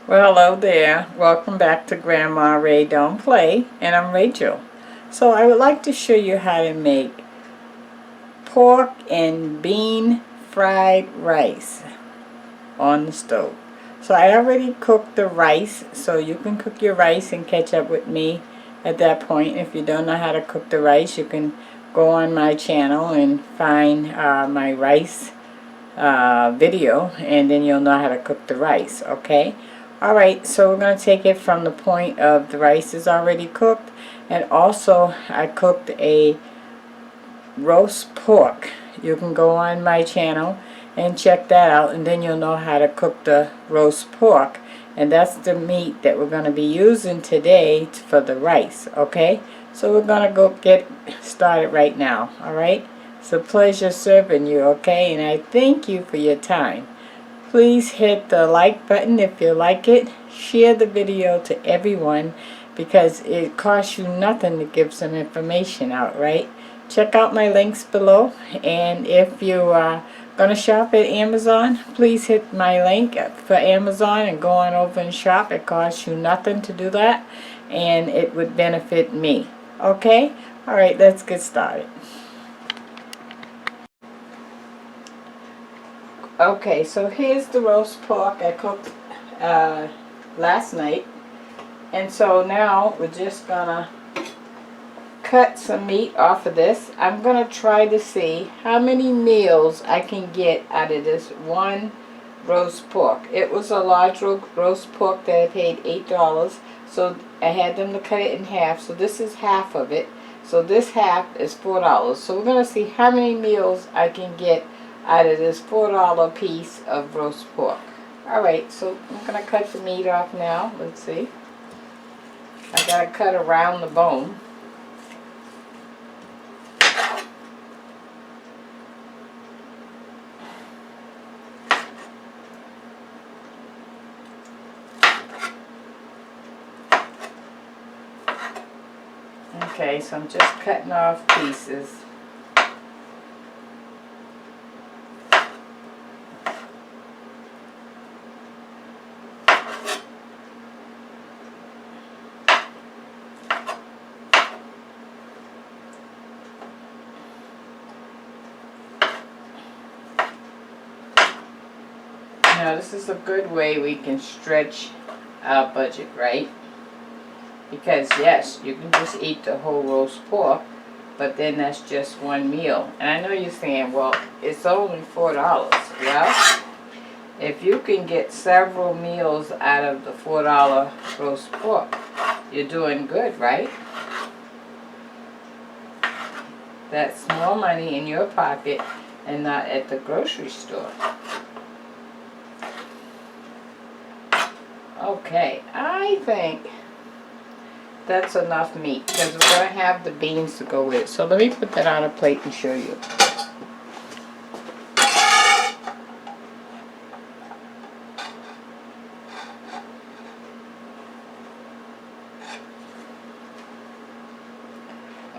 Well, hello there. Welcome back to Grandma Ray Don't Play, and I'm Rachel. So I would like to show you how to make pork and bean fried rice on the stove. So I already cooked the rice, so you can cook your rice and catch up with me at that point. If you don't know how to cook the rice, you can go on my channel and find my rice video, and then you'll know how to cook the rice, okay? Alright, so we're going to take it from the point of the rice is already cooked, and also I cooked a roast pork. You can go on my channel and check that out, and then you'll know how to cook the roast pork, and that's the meat that we're going to be using today for the rice, okay? So we're going to go get started right now, alright? It's a pleasure serving you, okay? And I thank you for your time. Please hit the like button if you like it. Share the video to everyone because it costs you nothing to give some information out, right? Check out my links below, and if you are going to shop at Amazon, please hit my link for Amazon and go on over and shop. It costs you nothing to do that, and it would benefit me. Okay? Alright, let's get started. Okay, so here's the roast pork I cooked last night. And so now we're just gonna cut some meat off of this. I'm gonna try to see how many meals I can get out of this one roast pork. It was a large roast pork that I paid $8, so I had them to cut it in half. So this is half of it. So this half is $4. So we're gonna see how many meals I can get out of this $4 piece of roast pork. Alright, so I'm going to cut the meat off now. Let's see. I got to cut around the bone. Okay, so I'm just cutting off pieces. Now this is a good way we can stretch our budget, right? Because yes, you can just eat the whole roast pork, but then that's just one meal. And I know you're saying, well, it's only $4. Well, if you can get several meals out of the $4 roast pork, you're doing good, right? That's more money in your pocket and not at the grocery store. Okay, I think that's enough meat because we're going to have the beans to go with it. So let me put that on a plate and show you.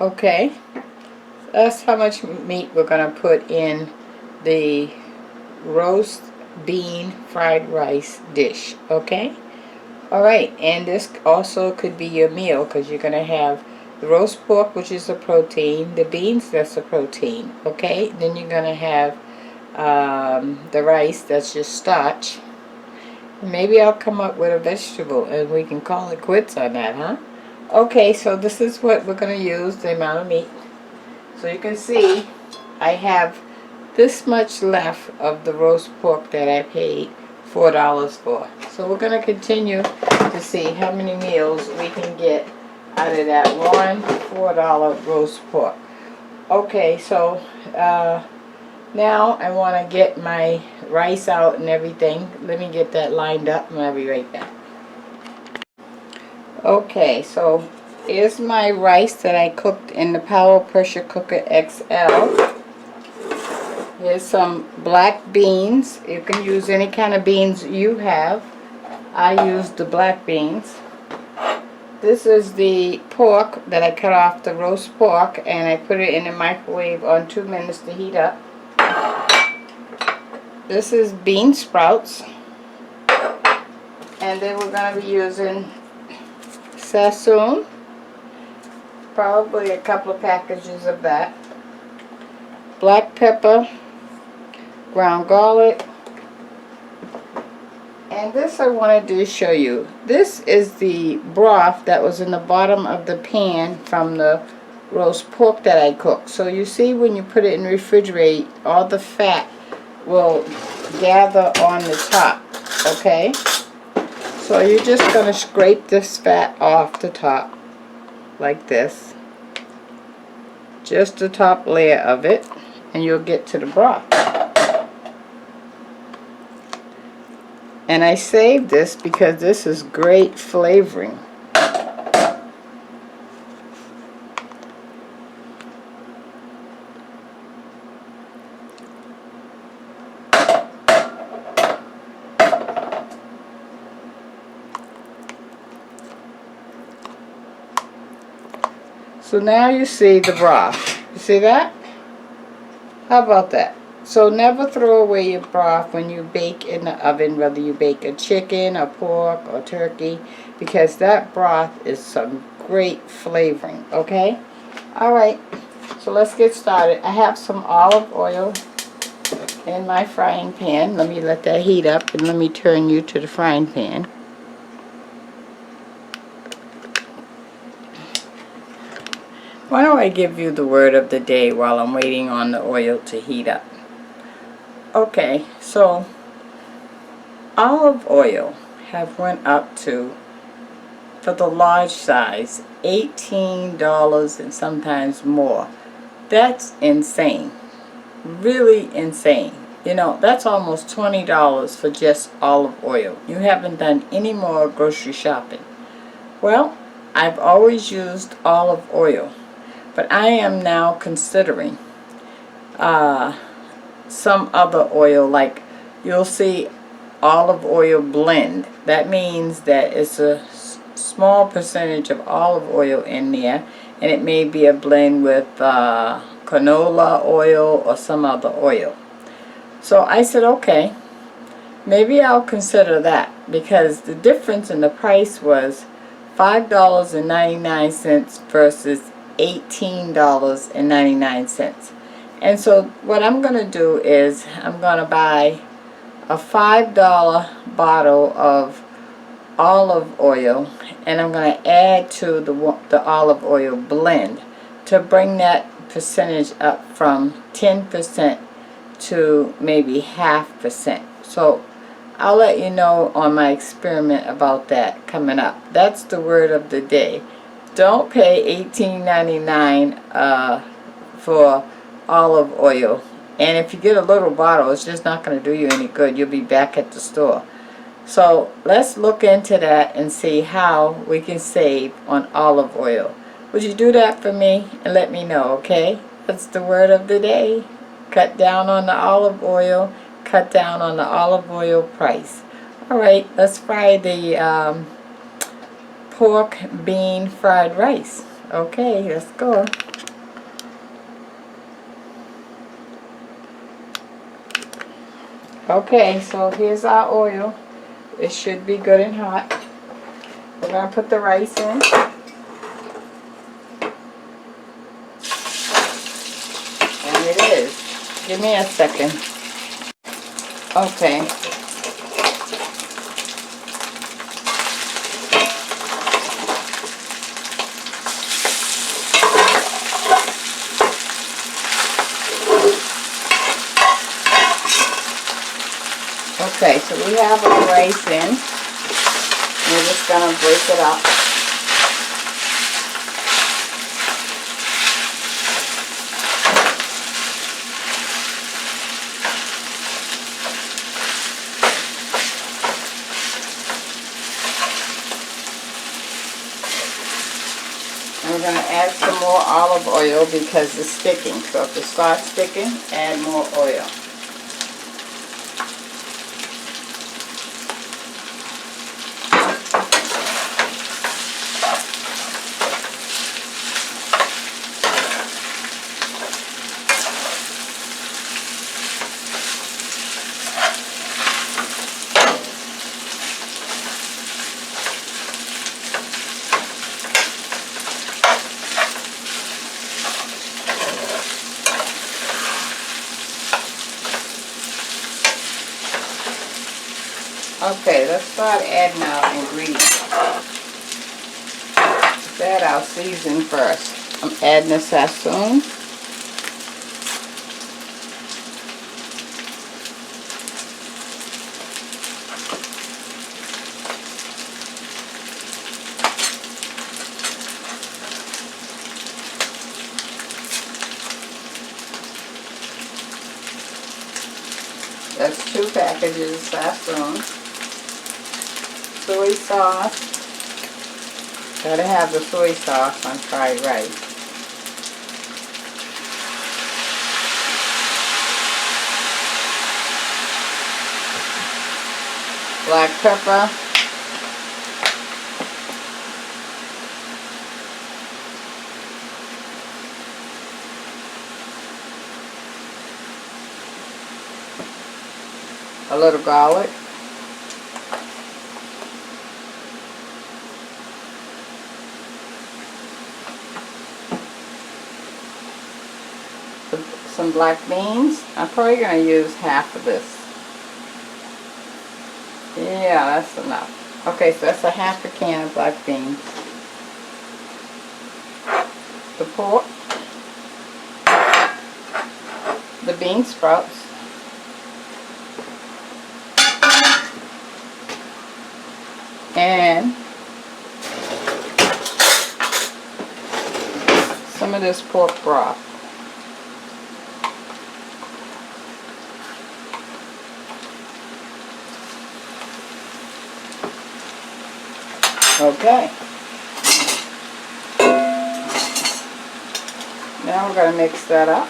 Okay, that's how much meat we're going to put in the roast bean fried rice dish, okay? Alright, and this also could be your meal because you're going to have the roast pork, which is a protein, the beans, that's a protein, okay? Then you're going to have the rice, that's just starch. Maybe I'll come up with a vegetable and we can call it quits on that, huh? Okay, so this is what we're going to use, the amount of meat. So you can see I have this much left of the roast pork that I paid $4 for. So we're going to continue to see how many meals we can get out of that one $4 roast pork. Okay, so now I want to get my rice out and everything. Let me get that lined up and I'll be right back. Okay, so here's my rice that I cooked in the Power Pressure Cooker XL. Here's some black beans. You can use any kind of beans you have. I used the black beans. This is the pork that I cut off, the roast pork, and I put it in the microwave on 2 minutes to heat up. This is bean sprouts. And then we're going to be using sassoon, probably a couple of packages of that, black pepper, ground garlic, and this I wanted to show you. This is the broth that was in the bottom of the pan from the roast pork that I cooked. So you see, when you put it in the refrigerator, all the fat will gather on the top, okay? So you're just going to scrape this fat off the top like this, just the top layer of it, and you'll get to the broth. And I saved this because this is great flavoring. So now you see the broth. You see that? How about that? So never throw away your broth when you bake in the oven, whether you bake a chicken, or pork, or turkey, because that broth is some great flavoring, okay? Alright, so let's get started. I have some olive oil in my frying pan. Let me let that heat up, and let me turn you to the frying pan. Why don't I give you the word of the day while I'm waiting on the oil to heat up? Okay, so olive oil have went up to, for the large size, $18 and sometimes more. That's insane. Really insane. You know, that's almost $20 for just olive oil. You haven't done any more grocery shopping. Well, I've always used olive oil, but I am now considering some other oil. Like, you'll see olive oil blend. That means that it's a small percentage of olive oil in there, and it may be a blend with canola oil or some other oil. So I said, okay, maybe I'll consider that, because the difference in the price was $5.99 versus $18.99. And so what I'm going to do is I'm going to buy a $5 bottle of olive oil, and I'm going to add to the olive oil blend to bring that percentage up from 10% to maybe 0.5%. So I'll let you know on my experiment about that coming up. That's the word of the day. Don't pay $18.99 for olive oil. And if you get a little bottle, it's just not going to do you any good. You'll be back at the store. So let's look into that and see how we can save on olive oil. Would you do that for me and let me know, okay? That's the word of the day. Cut down on the olive oil. Cut down on the olive oil price. Alright, let's fry the pork bean fried rice. Okay, let's go. Okay, so here's our oil. It should be good and hot. We're going to put the rice in. And it is. Give me a second. Okay. Okay, so we have our rice in. We're just going to break it up. And we're going to add some more olive oil because it's sticking. So if it starts sticking, add more oil. Okay, let's start adding our ingredients. Let's add our seasoning first. I'm adding the sassoon. That's 2 packages of sassoon. Soy sauce. Gotta have the soy sauce on fried rice. Black pepper. A little garlic. Some black beans. I'm probably going to use half of this. Yeah, that's enough. Okay, so that's a half a can of black beans. The pork. The bean sprouts. And some of this pork broth. Okay. Now we're going to mix that up.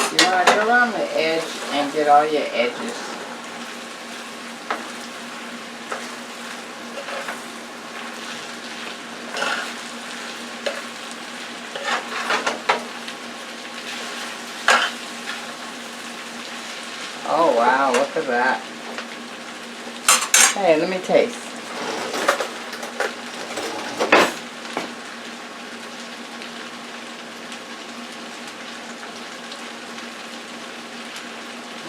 You want to go around the edge and get all your edges. Oh wow, look at that. Hey, let me taste.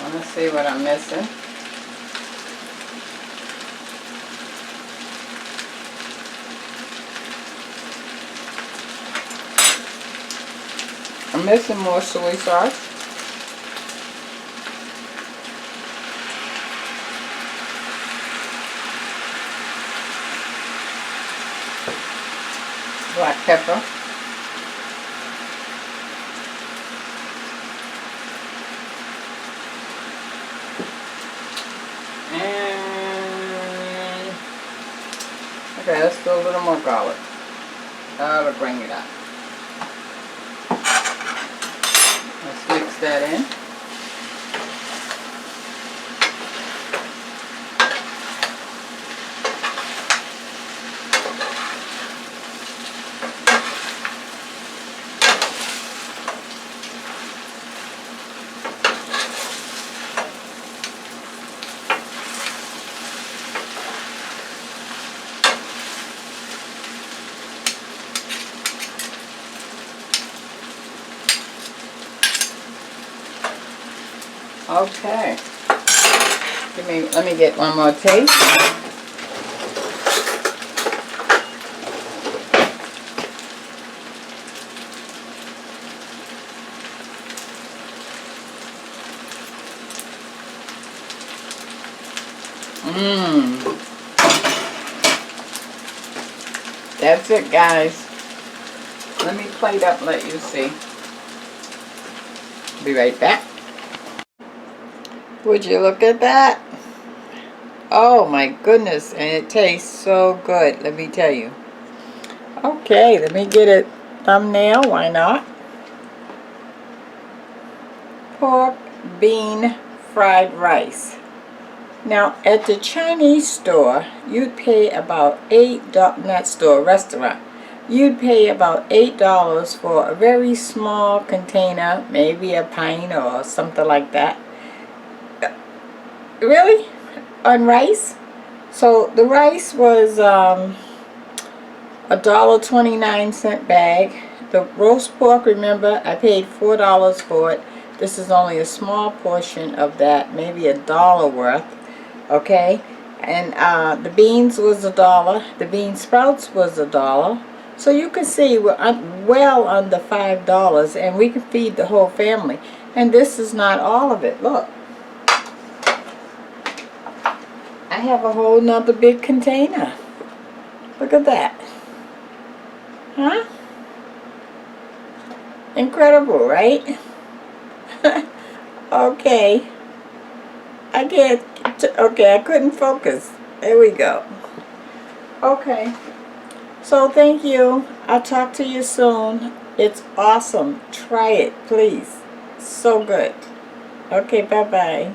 Want to see what I'm missing? I'm missing more soy sauce. Black pepper. And okay, let's do a little more garlic. That'll bring it up. Let's mix that in. Okay. Let me get one more taste. That's it, guys. Let me plate up and let you see. Be right back. Would you look at that? Oh my goodness, and it tastes so good, let me tell you. Okay, let me get a thumbnail, why not? Pork, bean, fried rice. Now, at the Chinese store, you'd pay about $8, not store, restaurant. You'd pay about $8 for a very small container, maybe a pint or something like that. Really? On rice? So the rice was $1.29 bag. The roast pork, remember, I paid $4 for it. This is only a small portion of that, maybe $1 worth. Okay, and the beans was $1. The bean sprouts was $1. So you can see we're well under $5, and we can feed the whole family. And this is not all of it. Look, I have a whole nother big container. Look at that. Huh? Incredible, right? Okay. Okay, I couldn't focus. There we go. Okay. So thank you. I'll talk to you soon. It's awesome. Try it, please. So good. Okay, bye-bye.